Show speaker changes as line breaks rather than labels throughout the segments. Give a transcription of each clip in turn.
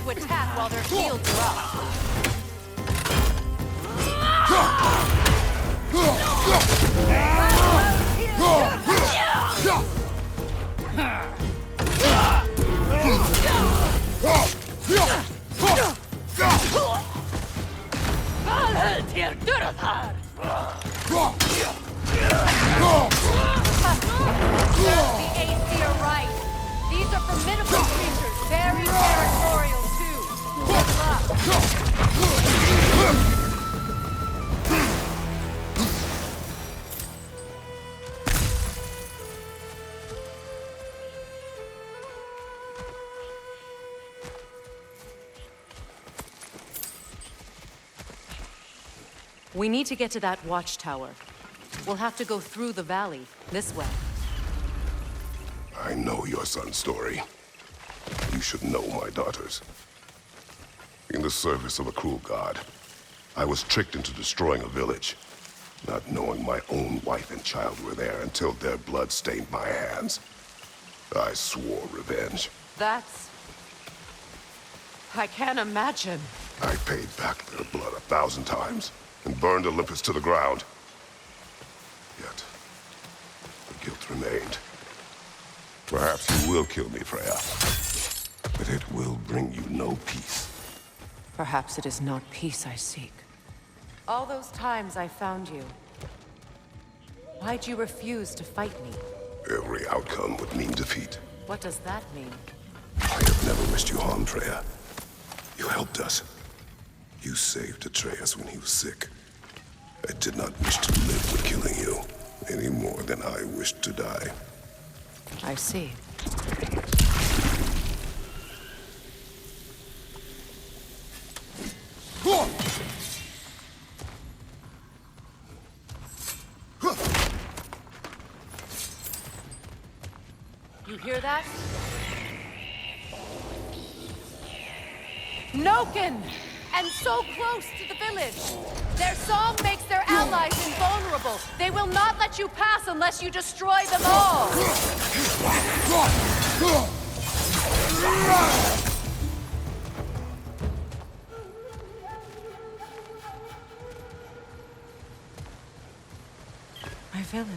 to attack while their shields are up. The AC are right. These are formidable creatures, very territorial too. Good luck. We need to get to that watchtower. We'll have to go through the valley, this way.
I know your son's story. You should know my daughter's. In the service of a cruel god, I was tricked into destroying a village, not knowing my own wife and child were there until their blood stained my hands. I swore revenge.
That's... I can't imagine.
I paid back their blood 1,000 times and burned Olympus to the ground. Yet, the guilt remained. Perhaps you will kill me, Freya, but it will bring you no peace.
Perhaps it is not peace I seek. All those times I found you, why'd you refuse to fight me?
Every outcome would mean defeat.
What does that mean?
I have never wished you harm, Freya. You helped us. You saved Atreus when he was sick. I did not wish to live with killing you, any more than I wished to die.
I see. You hear that? Noken! And so close to the village! Their song makes their allies invulnerable. They will not let you pass unless you destroy them all! My village.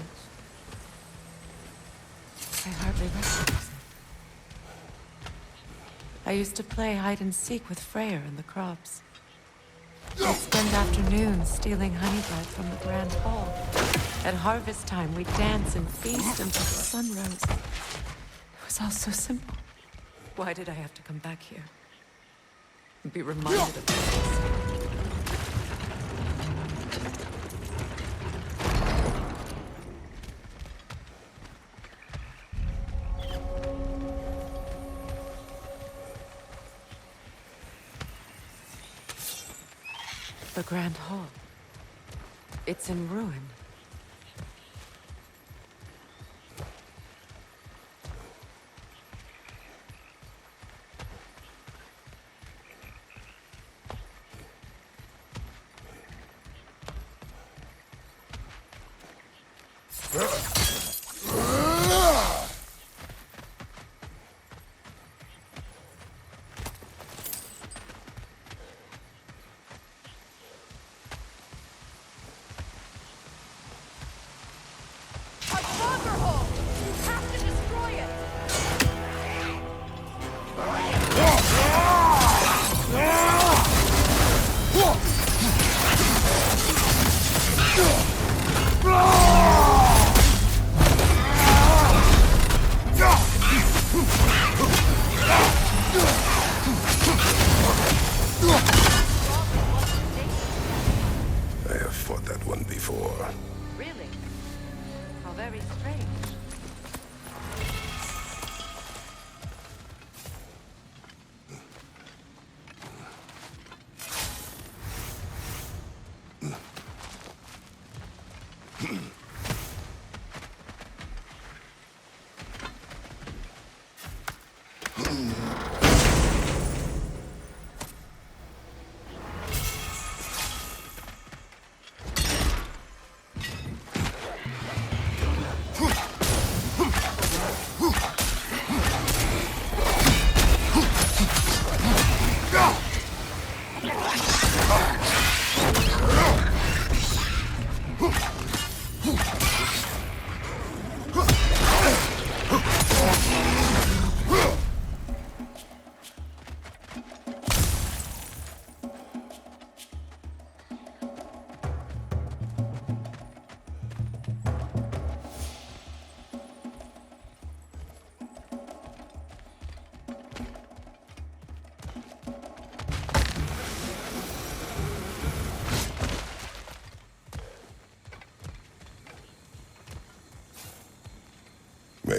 I hardly recognize it. I used to play hide and seek with Freyr in the crops. We'd spend afternoons stealing honey bread from the Grand Hall. At harvest time, we'd dance and feast until the sun rose. It was all so simple. Why did I have to come back here? And be reminded of this? The Grand Hall. It's in ruin.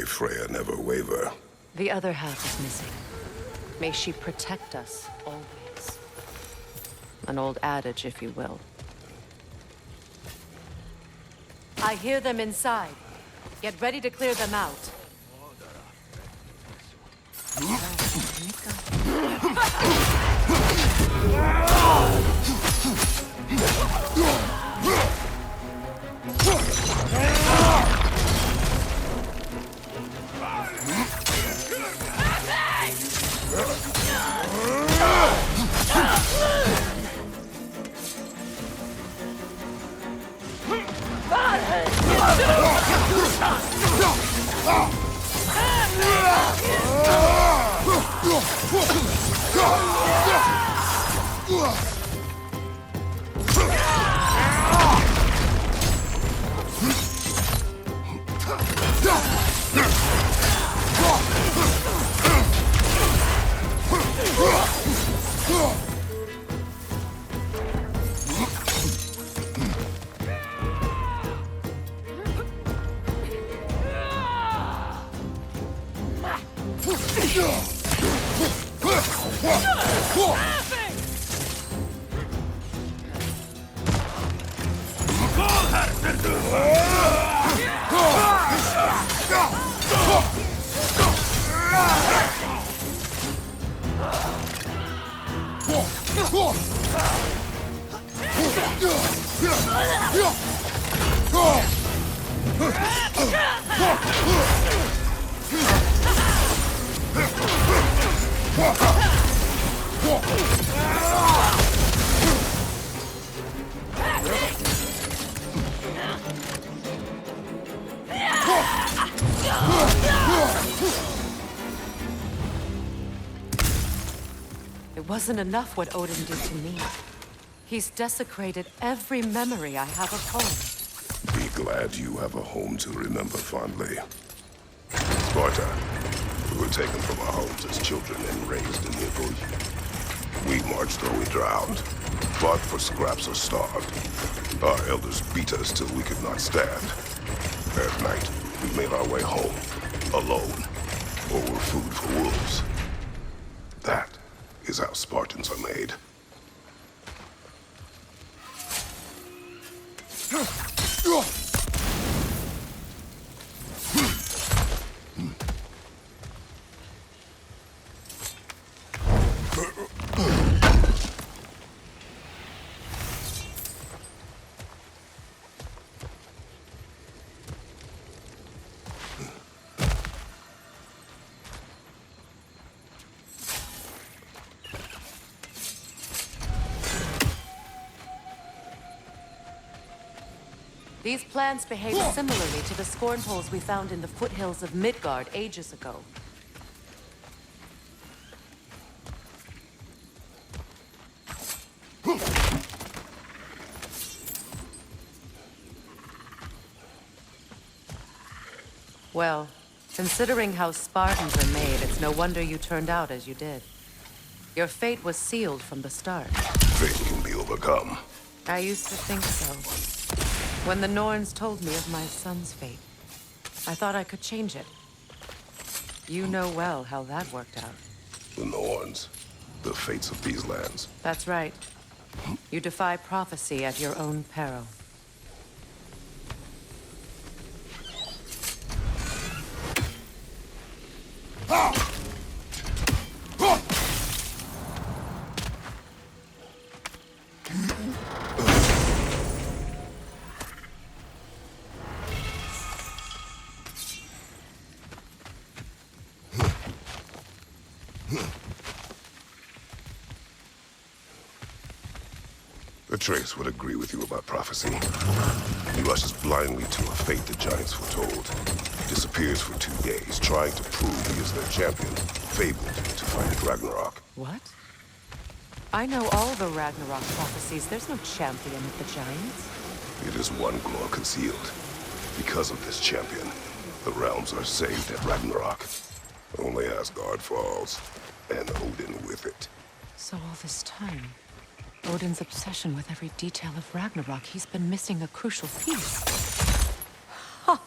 Freya never waver.
The other half is missing. May she protect us always. An old adage, if you will. I hear them inside. Get ready to clear them out. It wasn't enough what Odin did to me. He's desecrated every memory I have of home.
Be glad you have a home to remember fondly. Sparta, we were taken from our homes as children and raised in Nibelheim. We marched though we drowned, fought for scraps or starved. Our elders beat us till we could not stand. At night, we made our way home, alone, or were food for wolves. That is how Spartans are made.
These plants behave similarly to the scorn poles we found in the foothills of Midgard ages ago. Well, considering how Spartans are made, it's no wonder you turned out as you did. Your fate was sealed from the start.
Fate can be overcome.
I used to think so. When the Norns told me of my son's fate, I thought I could change it. You know well how that worked out.
The Norns, the fates of these lands.
That's right. You defy prophecy at your own peril.
Atreus would agree with you about prophecy. He rushes blindly to a fate the giants foretold. Disappears for 2 days, trying to prove he is their champion, fabled to fight Ragnarok.
What? I know all the Ragnarok prophecies. There's no champion of the giants.
It is one glow concealed. Because of this champion, the realms are saved at Ragnarok. Only Asgard falls, and Odin with it.
So all this time, Odin's obsession with every detail of Ragnarok, he's been missing a crucial piece. Huh.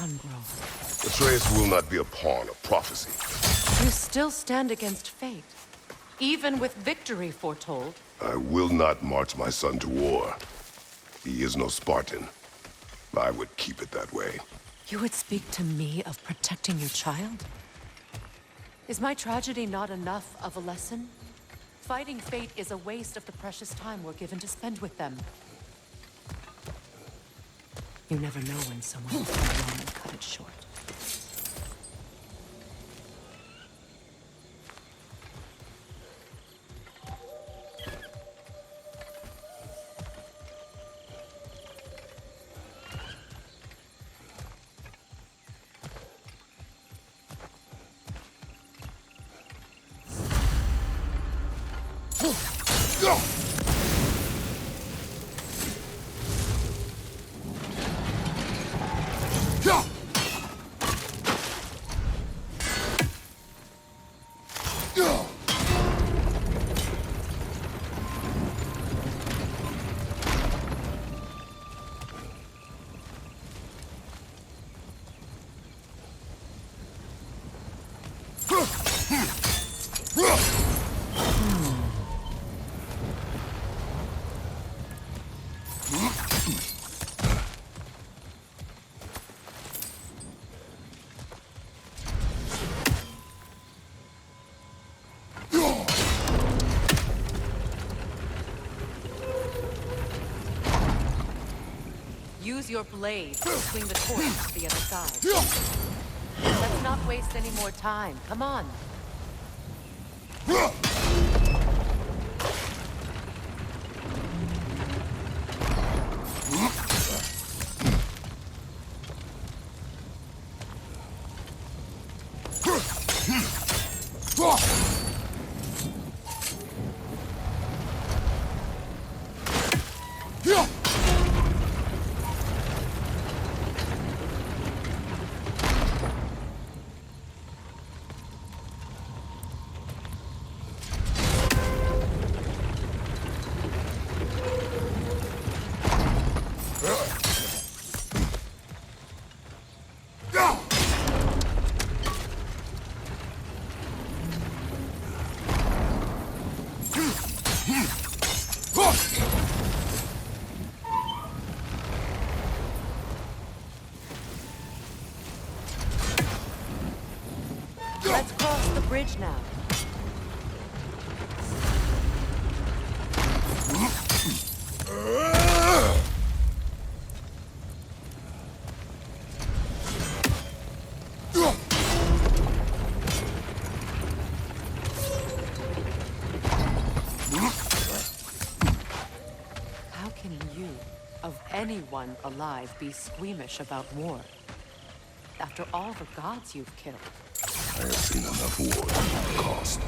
sun grow.
Atreus will not be a pawn of prophecy.
You still stand against fate, even with victory foretold.
I will not march my son to war. He is no Spartan. I would keep it that way.
You would speak to me of protecting your child? Is my tragedy not enough of a lesson? Fighting fate is a waste of the precious time we're given to spend with them. You never know when someone will come along and cut it short. Use your blade to swing the torch to the other side. Let's not waste any more time. Come on. Let's cross the bridge now. How can you, of anyone alive, be squeamish about war? After all the gods you've killed.
I have seen enough wars at the cost.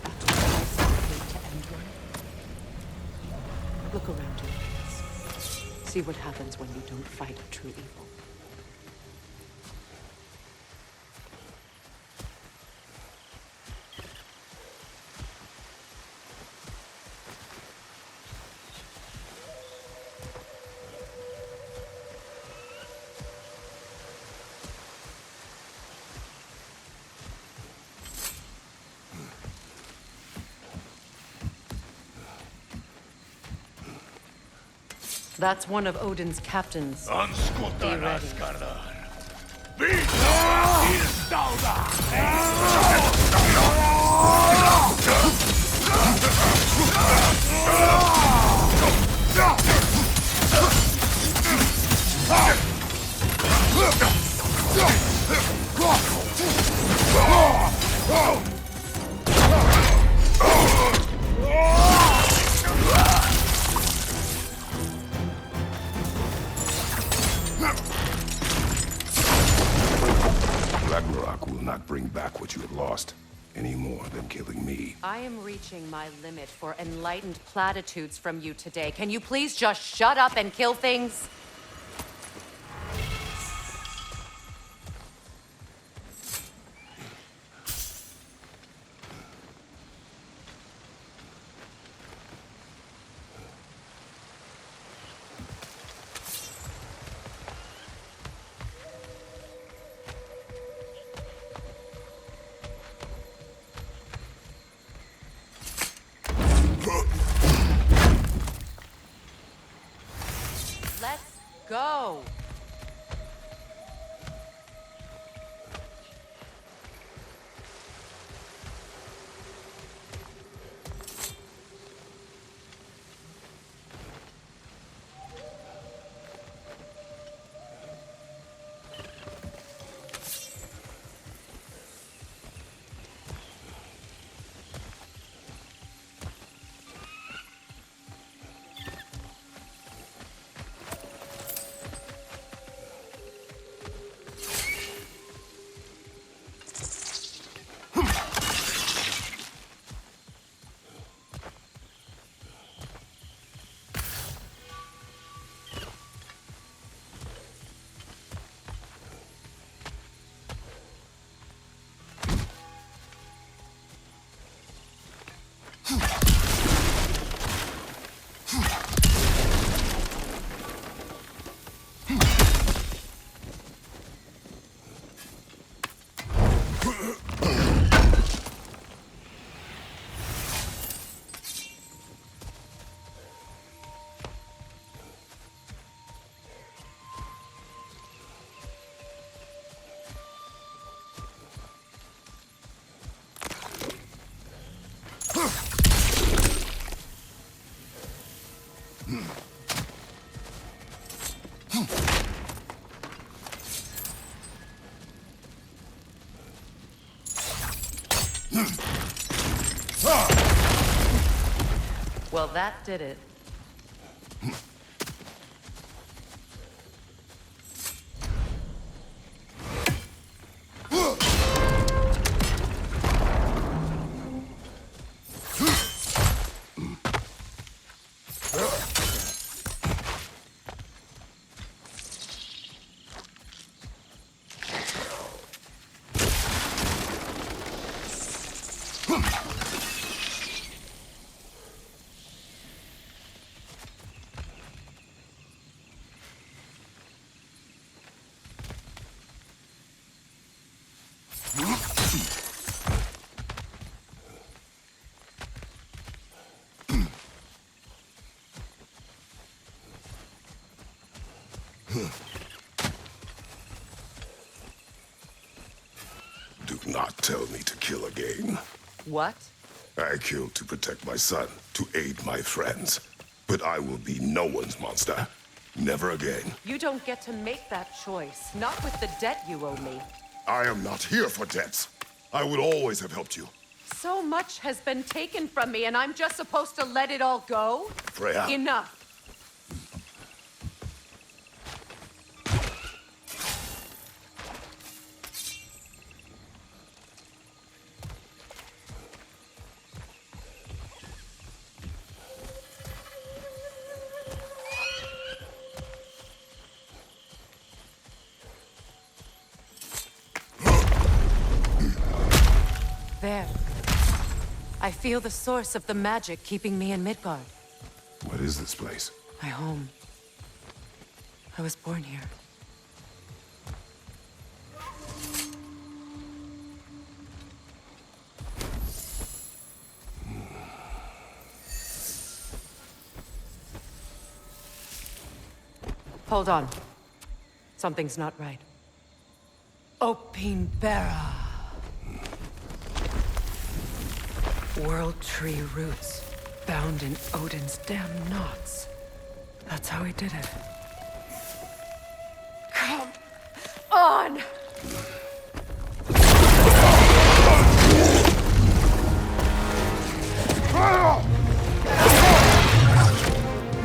After all I hate to end one. Look around you. See what happens when you don't fight true evil. That's one of Odin's captains. Be ready.
Ragnarok will not bring back what you have lost, any more than killing me.
I am reaching my limit for enlightened platitudes from you today. Can you please just shut up and kill things? Well, that did it.
Do not tell me to kill again.
What?
I killed to protect my son, to aid my friends. But I will be no one's monster. Never again.
You don't get to make that choice. Not with the debt you owe me.
I am not here for debts. I would always have helped you.
So much has been taken from me, and I'm just supposed to let it all go?
Freya.
Enough. There. I feel the source of the magic keeping me in Midgard.
What is this place?
My home. I was born here. Hold on. Something's not right. Opinbera. World tree roots, bound in Odin's damn knots. That's how he did it. Come on!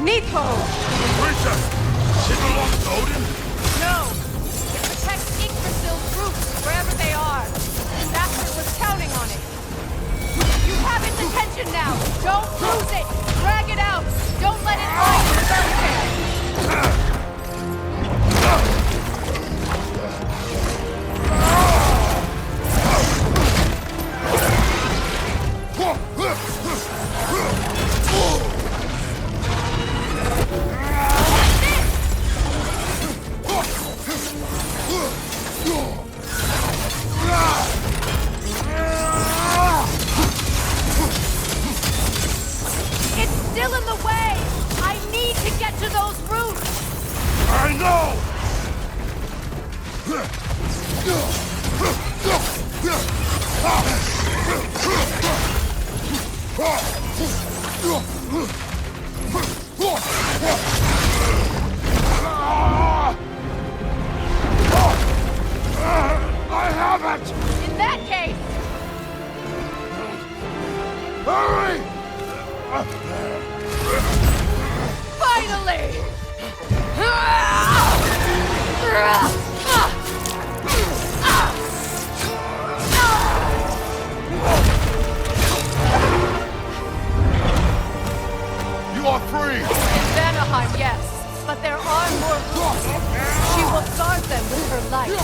Nepo!
Princess! She belongs to Odin?
No! It protects Yggdrasil's roots, wherever they are. Bastard was counting on it. You have its attention now! Don't lose it! Drag it out! Don't let it lie in the sunset! Still in the way! I need to get to those roots!
I know! I have it!
In that case...
Hurry!
Finally!
You are free!
In Vanaheim, yes. But there are more roots. She will guard them with her light.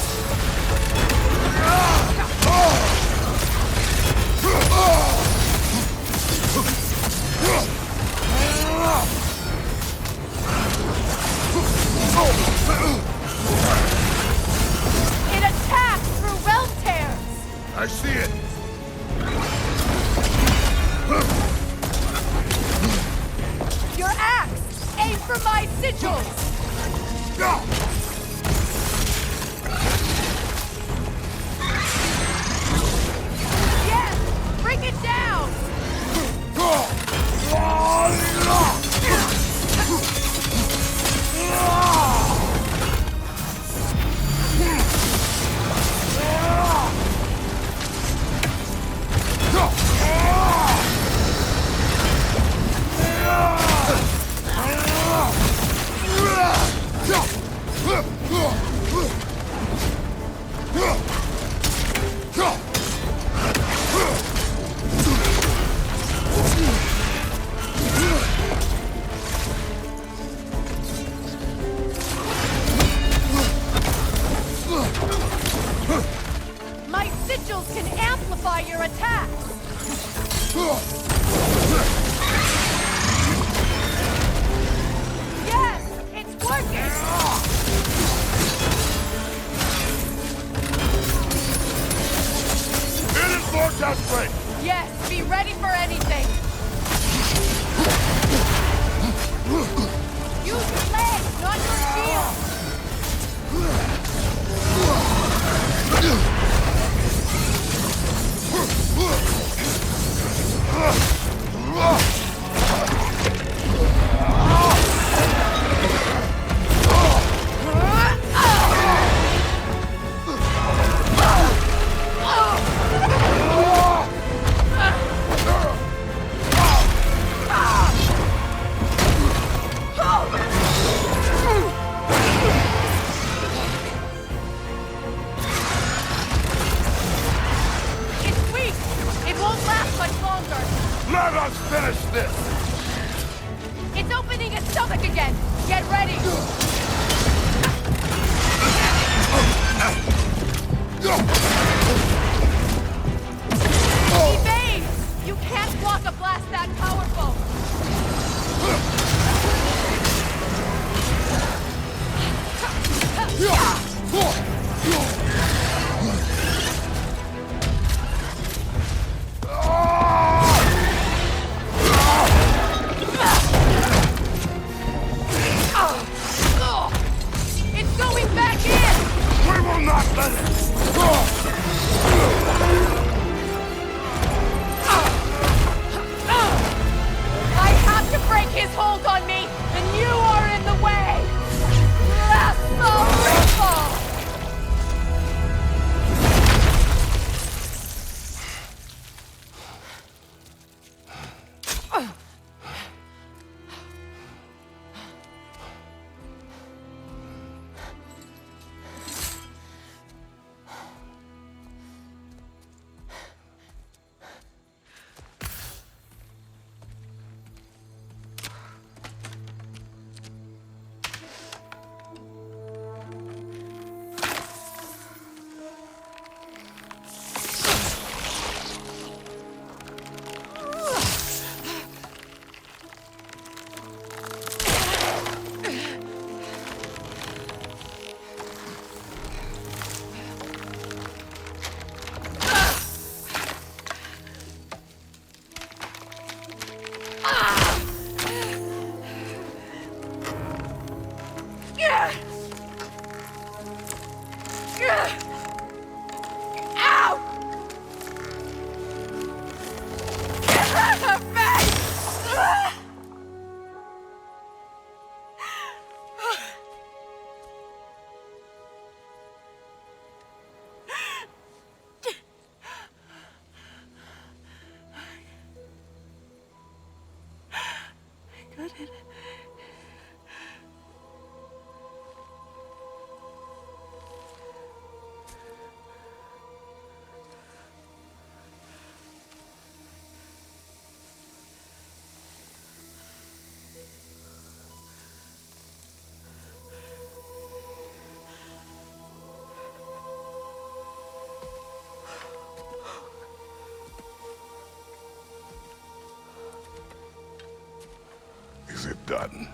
It attacks through realm tears!
I see it!
Your axe! Aim for my sigils! Yes! Bring it down!
angels can amplify your attacks! Yes! It's working!
It is more desperate!
Yes, be ready for anything! Use your legs, not your shield! It's weak! It won't last much longer!
Let us finish this!
It's opening its stomach again! Get ready! Evade! You can't block a blast that powerful! It's going back in!
We will not let it!
I have to break his hold on me, and you are in the way! Lasso Ripple! Ow! Got it.
Is it done?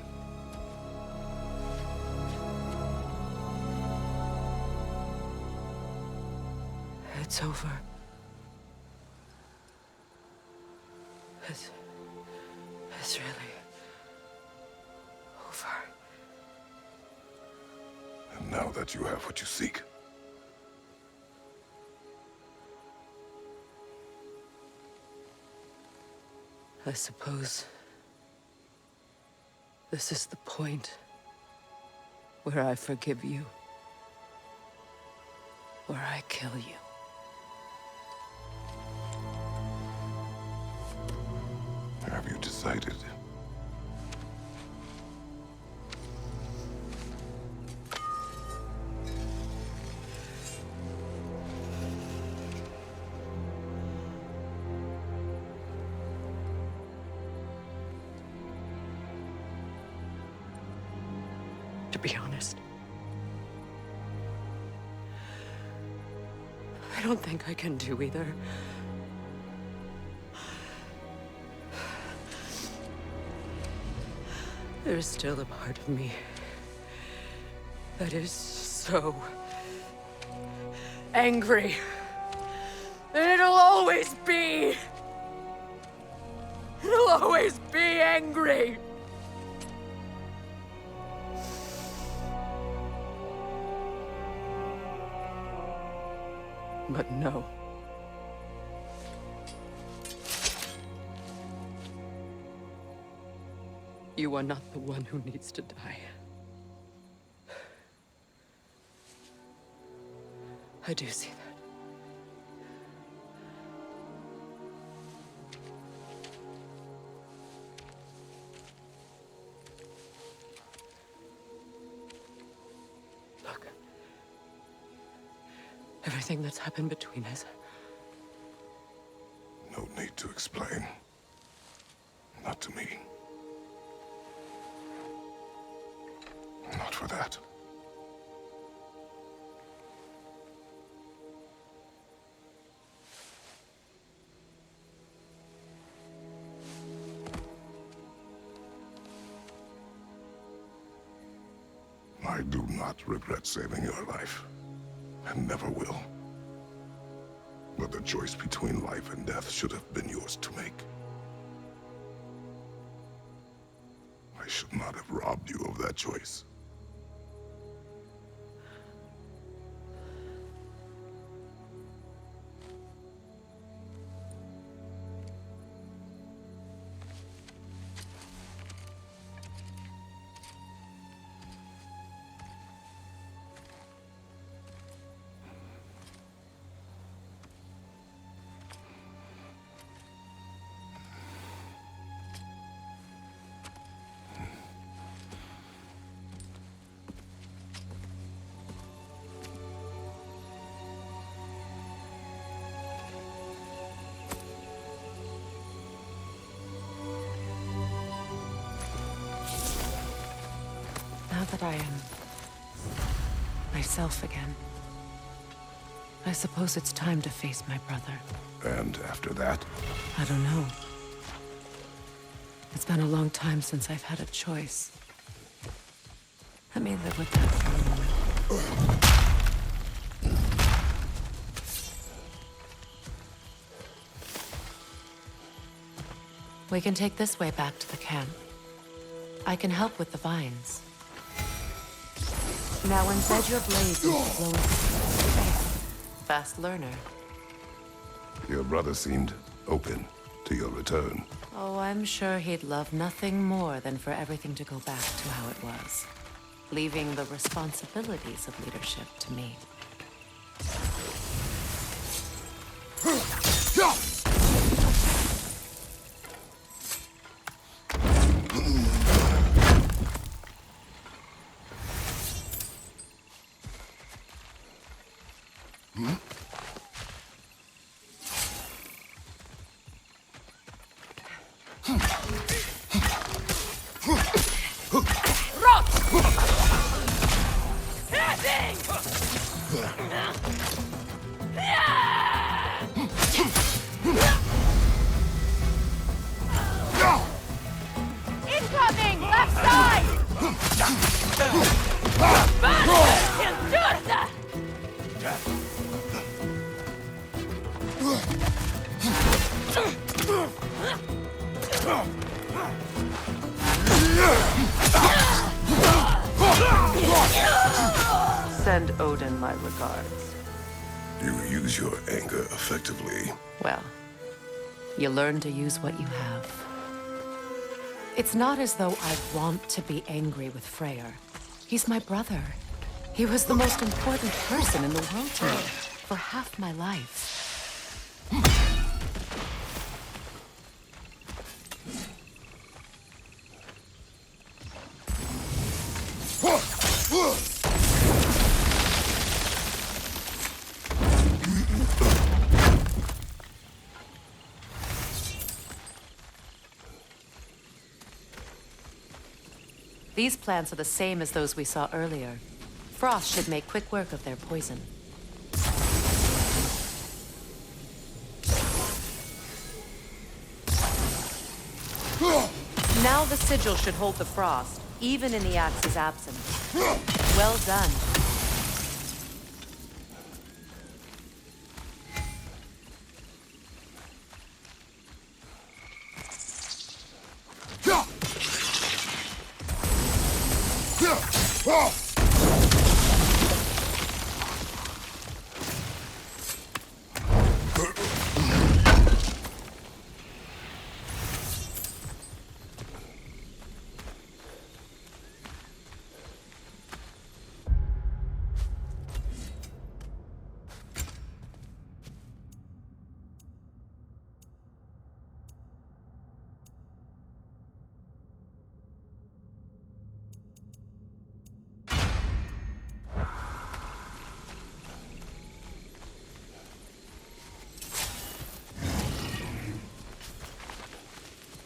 It's over. It's really over.
And now that you have what you seek,
I suppose this is the point where I forgive you, where I kill you.
have you decided?
To be honest, I don't think I can do either. There's still a part of me that is so angry. And it'll always be. It'll always be angry. But no. You are not the one who needs to die. I do see that. Look. Everything that's happened between us.
No need to explain. Not to me. Not for that. I do not regret saving your life, and never will. But the choice between life and death should have been yours to make. I should not have robbed you of that choice.
Now that I am myself again, I suppose it's time to face my brother.
And after that?
I don't know. It's been a long time since I've had a choice. Let me live with that for a moment. We can take this way back to the camp. I can help with the vines. Now embed your blades into the glowing space. Fast learner.
Your brother seemed open to your return.
Oh, I'm sure he'd love nothing more than for everything to go back to how it was, leaving the responsibilities of leadership to me.
Incoming! Left side!
Send Odin my regards.
You use your anger effectively.
Well, you learn to use what you have. It's not as though I want to be angry with Freyr. He's my brother. He was the most important person in the world to me for half my life. These plants are the same as those we saw earlier. Frost should make quick work of their poison.
Now the sigil should hold the frost, even in the axe's absence. Well done.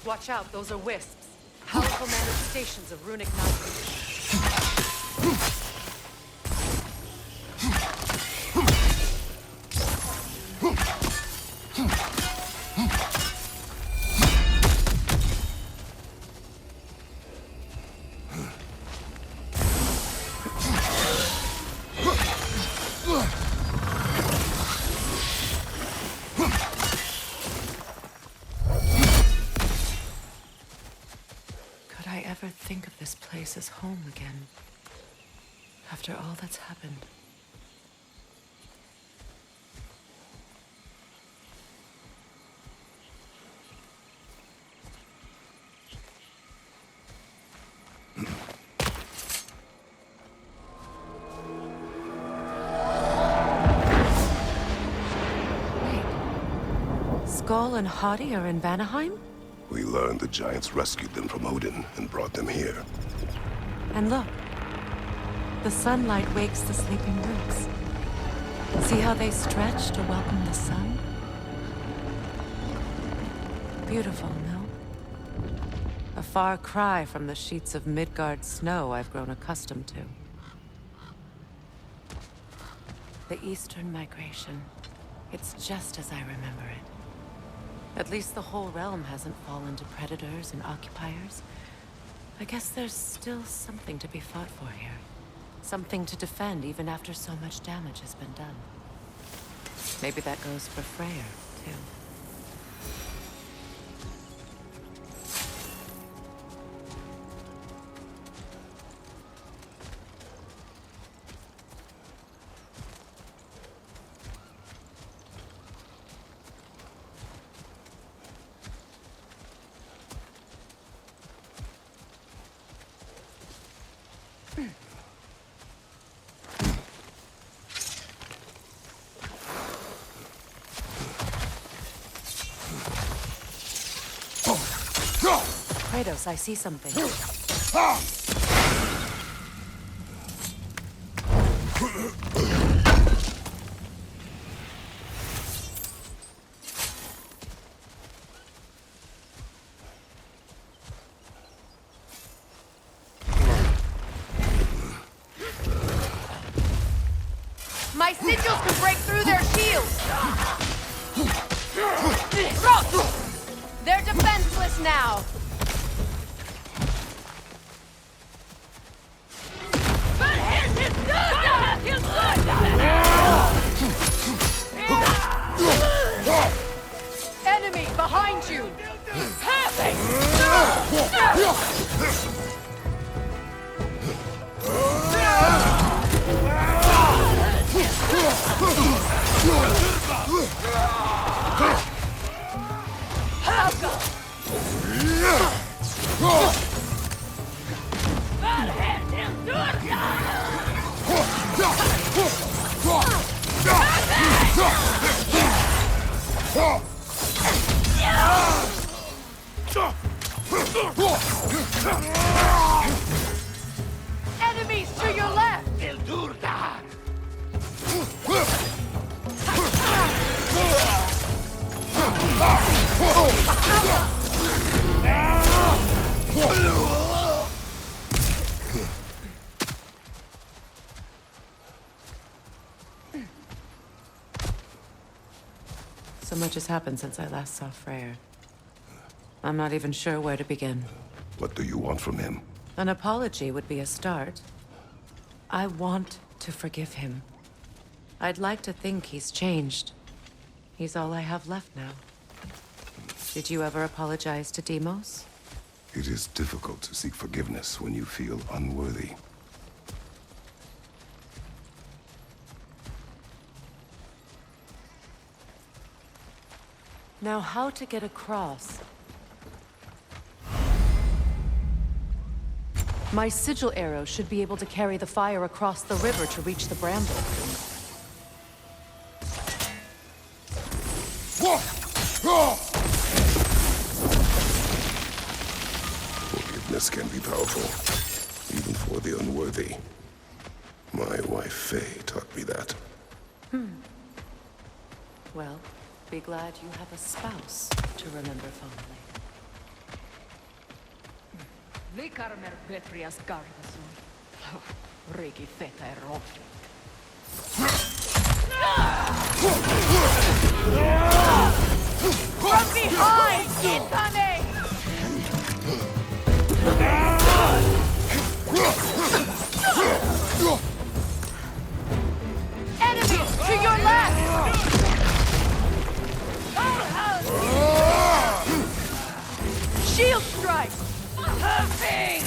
Watch out, those are wisps. Powerful manifestations of runic knowledge.
Could I ever think of this place as home again? After all that's happened. Wait. Skull and Hati are in Vanaheim?
We learned the giants rescued them from Odin and brought them here.
And look. The sunlight wakes the sleeping roots. See how they stretch to welcome the sun? Beautiful, no? A far cry from the sheets of Midgard snow I've grown accustomed to. The Eastern Migration. It's just as I remember it. At least the whole realm hasn't fallen to predators and occupiers. I guess there's still something to be fought for here. Something to defend even after so much damage has been done. Maybe that goes for Freyr, too. Kratos, I see something.
My sigils can break through their shields! They're defenseless now! Enemy behind you! Enemies to your left!
So much has happened since I last saw Freyr. I'm not even sure where to begin.
What do you want from him?
An apology would be a start. I want to forgive him. I'd like to think he's changed. He's all I have left now. Did you ever apologize to Deimos?
It is difficult to seek forgiveness when you feel unworthy.
Now, how to get across? My sigil arrow should be able to carry the fire across the river to reach the bramble.
Forgiveness can be powerful, even for the unworthy. My wife Faye taught me that.
Well, be glad you have a spouse to remember fondly.
Likarmer Petrias Gardason. Rigi feta erofti. From behind! Incoming! Enemies to your left! Shield strike! Incoming!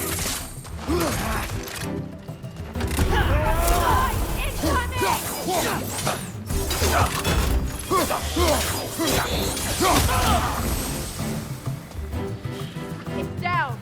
It's down!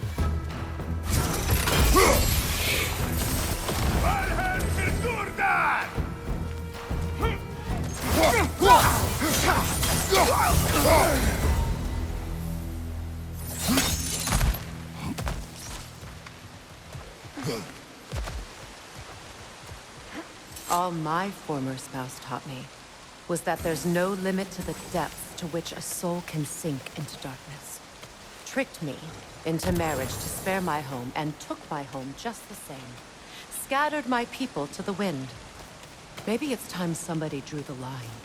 All my former spouse taught me was that there's no limit to the depth to which a soul can sink into darkness. Tricked me into marriage to spare my home and took my home just the same. Scattered my people to the wind. Maybe it's time somebody drew the line.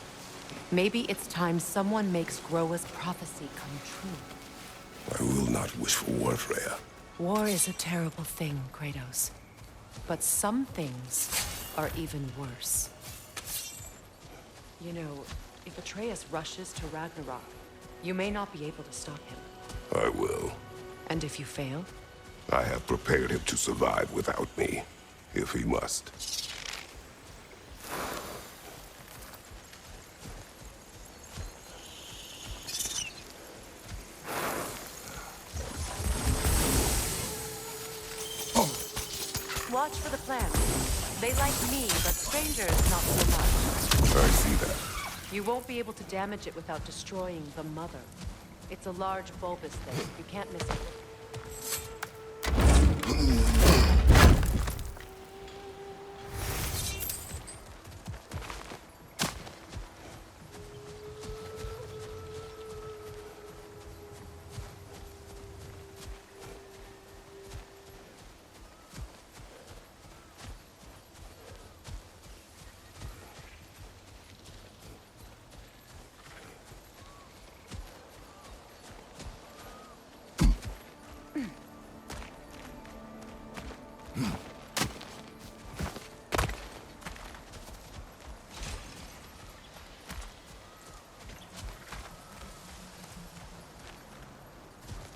Maybe it's time someone makes Groa's prophecy come true.
I will not wish for war, Freya.
War is a terrible thing, Kratos. But some things are even worse. You know, if Atreus rushes to Ragnarok, you may not be able to stop him.
I will.
And if you fail?
I have prepared him to survive without me, if he must.
Watch for the plants. They like me, but strangers not so much.
I see that.
You won't be able to damage it without destroying the mother. It's a large bulbous thing. You can't miss it.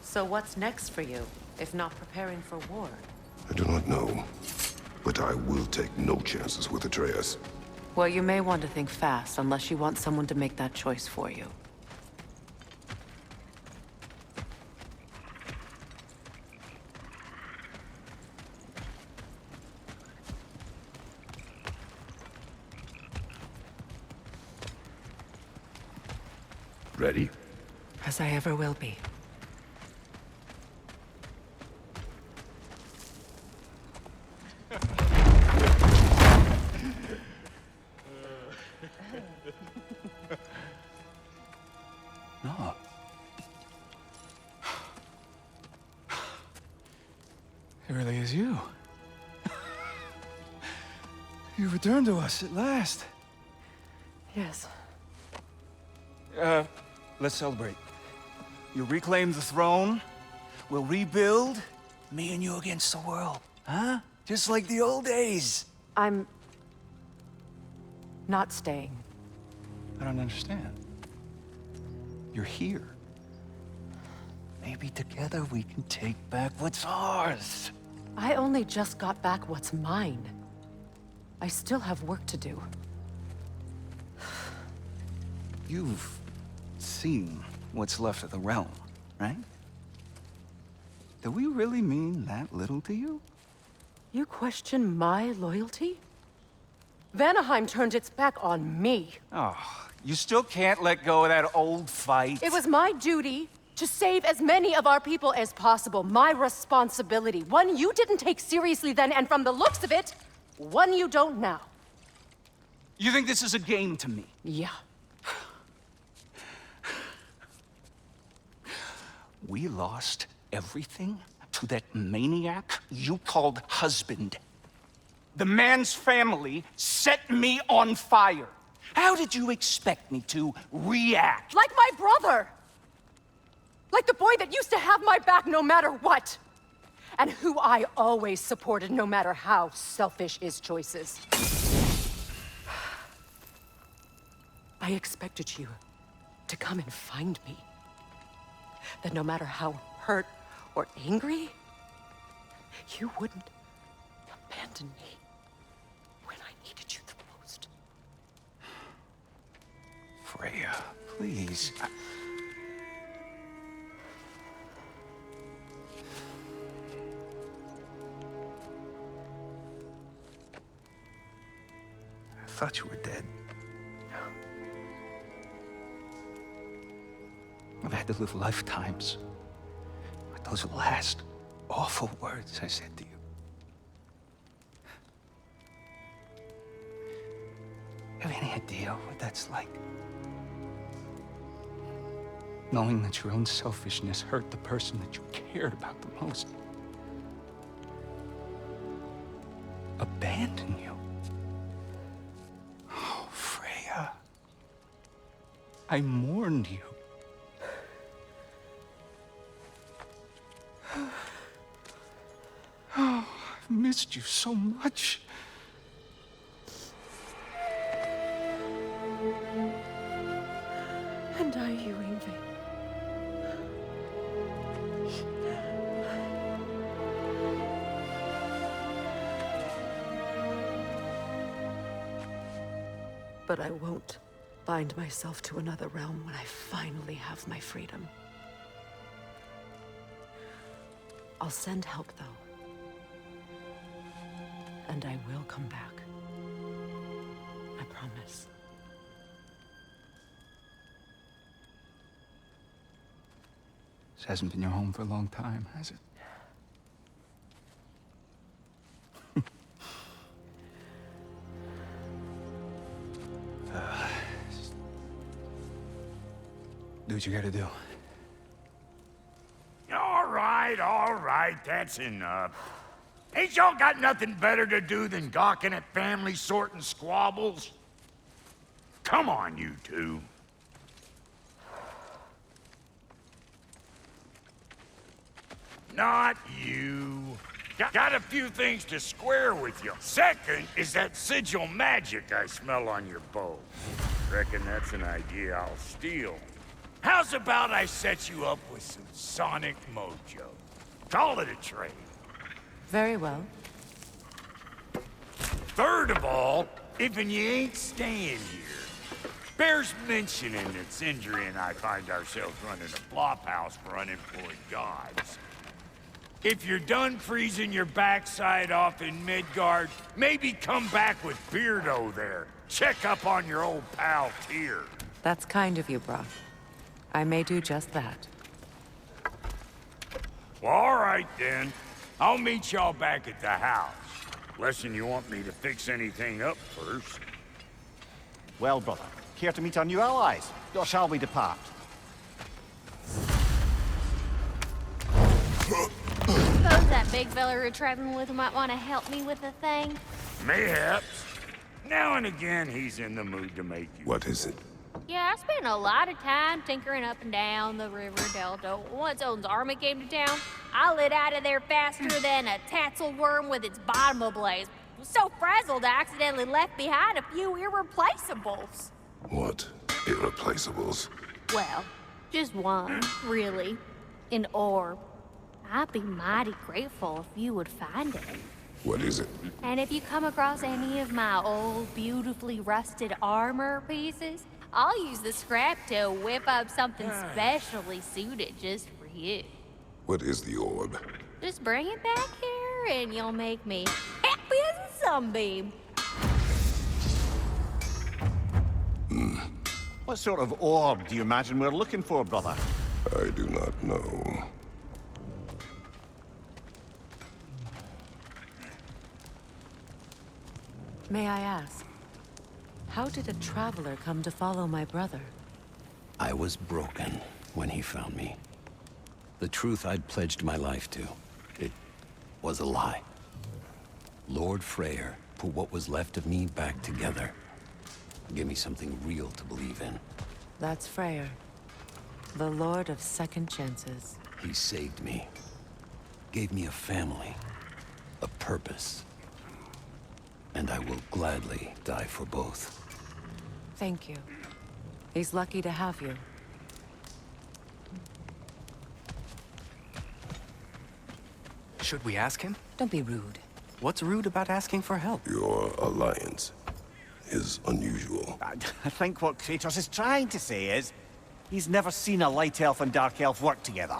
So what's next for you, if not preparing for war?
I do not know, but I will take no chances with Atreus.
Well, you may want to think fast, unless you want someone to make that choice for you.
Ready?
As I ever will be.
No. It really is you. You returned to us at last.
Yes.
Let's celebrate. You reclaim the throne, we'll rebuild, Me and you against the world, huh? Just like the old days.
I'm not staying.
I don't understand. You're here. Maybe together we can take back what's ours.
I only just got back what's mine. I still have work to do.
You've seen what's left of the realm, right? Do we really mean that little to you?
You question my loyalty? Vanaheim turned its back on me.
Oh, you still can't let go of that old fight?
It was my duty to save as many of our people as possible. My responsibility. One you didn't take seriously then, and from the looks of it, one you don't now.
You think this is a game to me?
Yeah.
We lost everything to that maniac you called husband. The man's family set me on fire. How did you expect me to react?
Like my brother! Like the boy that used to have my back no matter what! And who I always supported no matter how selfish his choices. I expected you to come and find me. That no matter how hurt or angry, you wouldn't abandon me when I needed you the most.
Freya, please. I thought you were dead. I've had to live lifetimes with those last awful words I said to you. Have any idea what that's like? Knowing that your own selfishness hurt the person that you cared about the most. Abandon you. Oh, Freya. I mourned you. Oh, I've missed you so much.
And are you, Yngvi? But I won't bind myself to another realm when I finally have my freedom. I'll send help, though. And I will come back. I promise.
This hasn't been your home for a long time, has it? Do what you gotta do.
All right, that's enough. Ain't y'all got nothing better to do than gawking at family sorting squabbles? Come on, you two. Not you. Got a few things to square with you. Second is that sigil magic I smell on your bow. Reckon that's an idea I'll steal. How's about I set you up with some sonic mojo? Call it a trade.
Very well.
Third of all, if you ain't staying here, bears mentioning that Sindri and I find ourselves running a flop house for unemployed gods. If you're done freezing your backside off in Midgard, maybe come back with Beardo there. Check up on your old pal Tyr.
That's kind of you, Brock. I may do just that.
Well, all right then. I'll meet y'all back at the house. Lesson you want me to fix anything up first.
Well, brother, care to meet our new allies? Or shall we depart?
Suppose that big fella we're traveling with might want to help me with a thing.
Mayhaps. Now and again, he's in the mood to make you.
What is it?
Yeah, I spent a lot of time tinkering up and down the river delta. Once Odin's army came to town, I lit out of there faster than a tassel worm with its bottom ablaze. I was so frazzled I accidentally left behind a few irreplaceables.
What irreplaceables?
Well, just one, really. An orb. I'd be mighty grateful if you would find it.
What is it?
And if you come across any of my old, beautifully rusted armor pieces, I'll use the scrap to whip up something specially suited just for you.
What is the orb?
Just bring it back here and you'll make me happy as a sunbeam.
What sort of orb do you imagine we're looking for, brother?
I do not know.
May I ask, how did a traveler come to follow my brother?
I was broken when he found me. The truth I'd pledged my life to, it was a lie. Lord Freyr put what was left of me back together. Give me something real to believe in.
That's Freyr, the Lord of Second Chances.
He saved me. Gave me a family. A purpose. And I will gladly die for both.
Thank you. He's lucky to have you.
Should we ask him?
Don't be rude.
What's rude about asking for help?
Your alliance is unusual.
I think what Kratos is trying to say is, he's never seen a light elf and dark elf work together.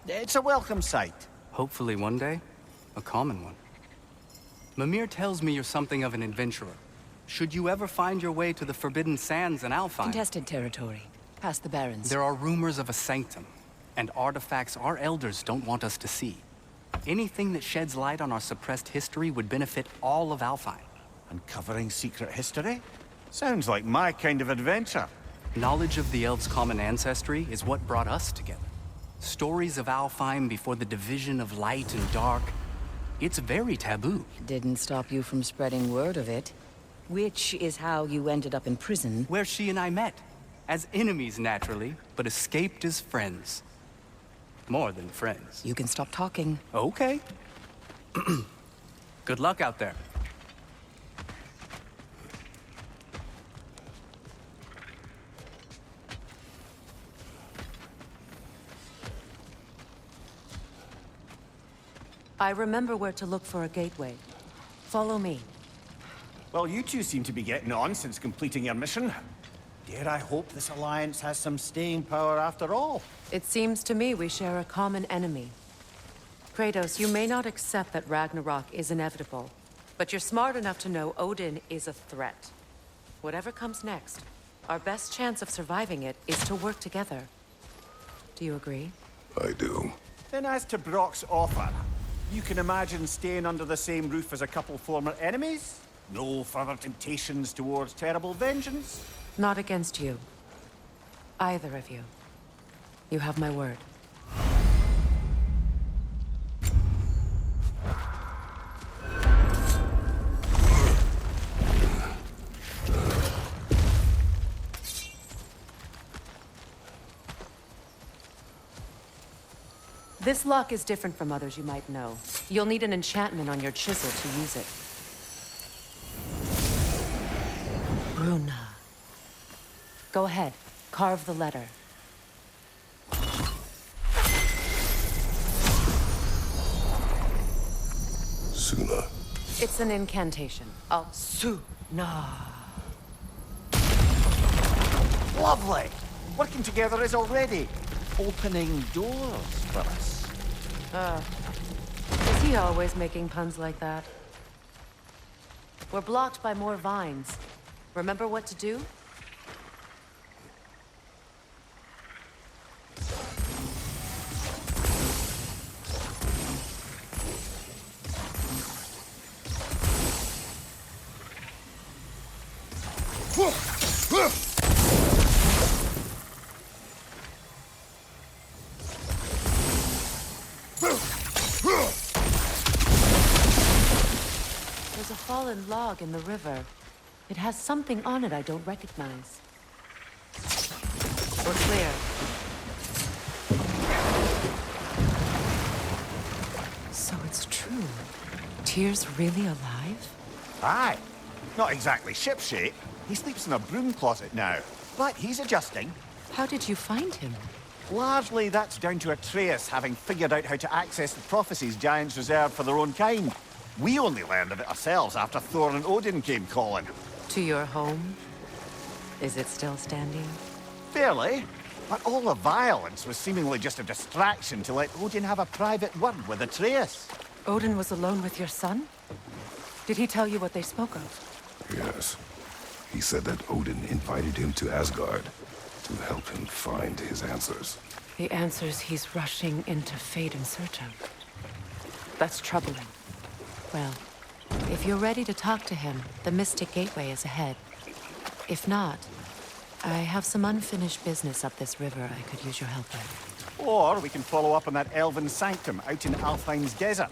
It's a welcome sight.
Hopefully one day, a common one. Mimir tells me you're something of an adventurer. Should you ever find your way to the Forbidden Sands in Alfheim...
Contested territory. Past the Barrens.
There are rumors of a sanctum, and artifacts our elders don't want us to see. Anything that sheds light on our suppressed history would benefit all of Alfheim.
Uncovering secret history? Sounds like my kind of adventure.
Knowledge of the elves' common ancestry is what brought us together. Stories of Alfheim before the division of light and dark. It's very taboo.
Didn't stop you from spreading word of it. Which is how you ended up in prison.
Where she and I met. As enemies, naturally, but escaped as friends. More than friends.
You can stop talking.
Okay. Good luck out there.
I remember where to look for a gateway. Follow me.
Well, you two seem to be getting on since completing your mission. Dare I hope this alliance has some staying power after all?
It seems to me we share a common enemy. Kratos, you may not accept that Ragnarok is inevitable, but you're smart enough to know Odin is a threat. Whatever comes next, our best chance of surviving it is to work together. Do you agree?
I do.
Then as to Brock's offer, you can imagine staying under the same roof as a couple former enemies? No further temptations towards terrible vengeance?
Not against you. Either of you. You have my word. This lock is different from others you might know. You'll need an enchantment on your chisel to use it. Bruna. Go ahead. Carve the letter.
Suna.
It's an incantation. Suna.
Lovely! Working together is already opening doors for us.
Is he always making puns like that? We're blocked by more vines. Remember what to do? There's a fallen log in the river. It has something on it I don't recognize. Tyr's really alive?
Aye. Not exactly shipshape. He sleeps in a broom closet now. But he's adjusting.
How did you find him?
Largely, that's down to Atreus having figured out how to access the prophecies giants reserved for their own kind. We only learned of it ourselves after Thor and Odin came calling.
To your home? Is it still standing?
Fairly. But all the violence was seemingly just a distraction to let Odin have a private word with Atreus.
Odin was alone with your son? Did he tell you what they spoke of?
Yes. He said that Odin invited him to Asgard to help him find his answers.
The answers he's rushing into fate in search of. That's troubling. Well, if you're ready to talk to him, the Mystic Gateway is ahead. If not, I have some unfinished business up this river I could use your help with.
Or we can follow up on that elven sanctum out in Alfheim's desert.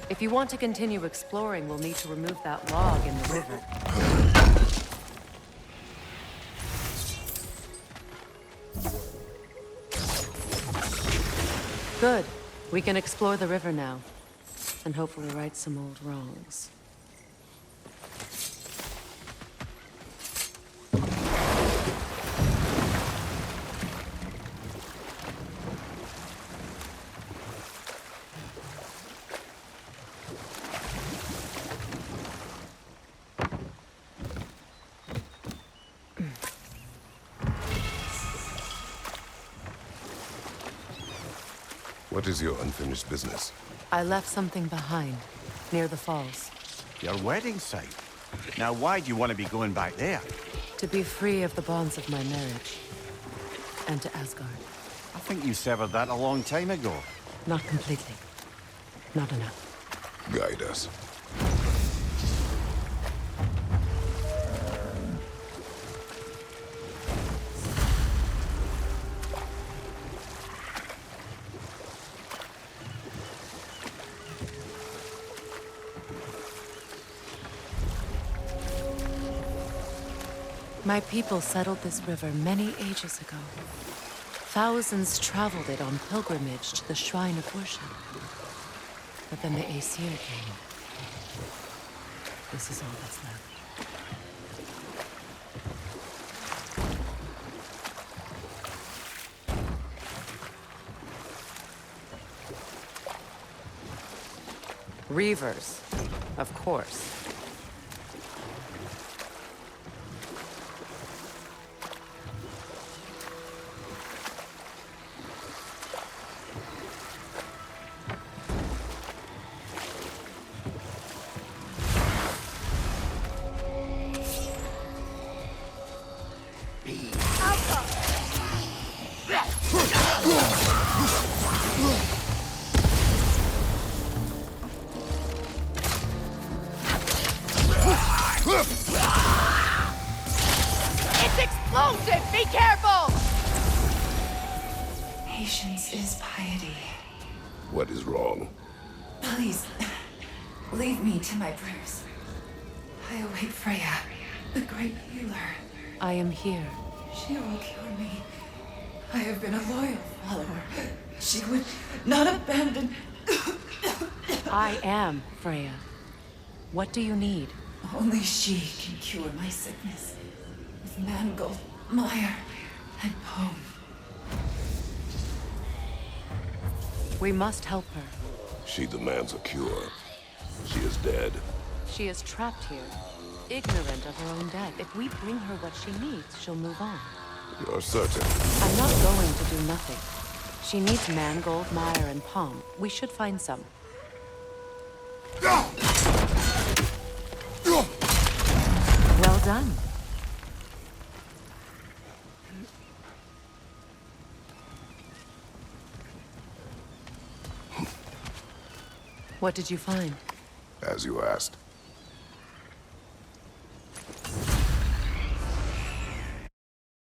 If you want to continue exploring, we'll need to remove that log in the river. Good. We can explore the river now. And hopefully right some old wrongs.
What is your unfinished business?
I left something behind, near the falls.
Your wedding site. Now why do you want to be going back there?
To be free of the bonds of my marriage. And to Asgard.
I think you severed that a long time ago.
Not completely. Not enough.
Guide us.
My people settled this river many ages ago. Thousands traveled it on pilgrimage to the shrine of worship. But then the Aesir came. This is all that's left. Reavers, of course.
It's explosive! Be careful!
Patience is piety.
What is wrong?
Please, leave me to my prayers. I await Freya, the great healer.
I am here.
She will cure me. I have been a loyal follower. She would not abandon...
I am Freya. What do you need?
Only she can cure my sickness. With mangold, mire, and poem.
We must help her.
She demands a cure. She is dead.
She is trapped here, ignorant of her own death. If we bring her what she needs, she'll move on.
You're certain?
I'm not going to do nothing. She needs mangold, mire, and palm. We should find some. Well done. What did you find?
As you asked.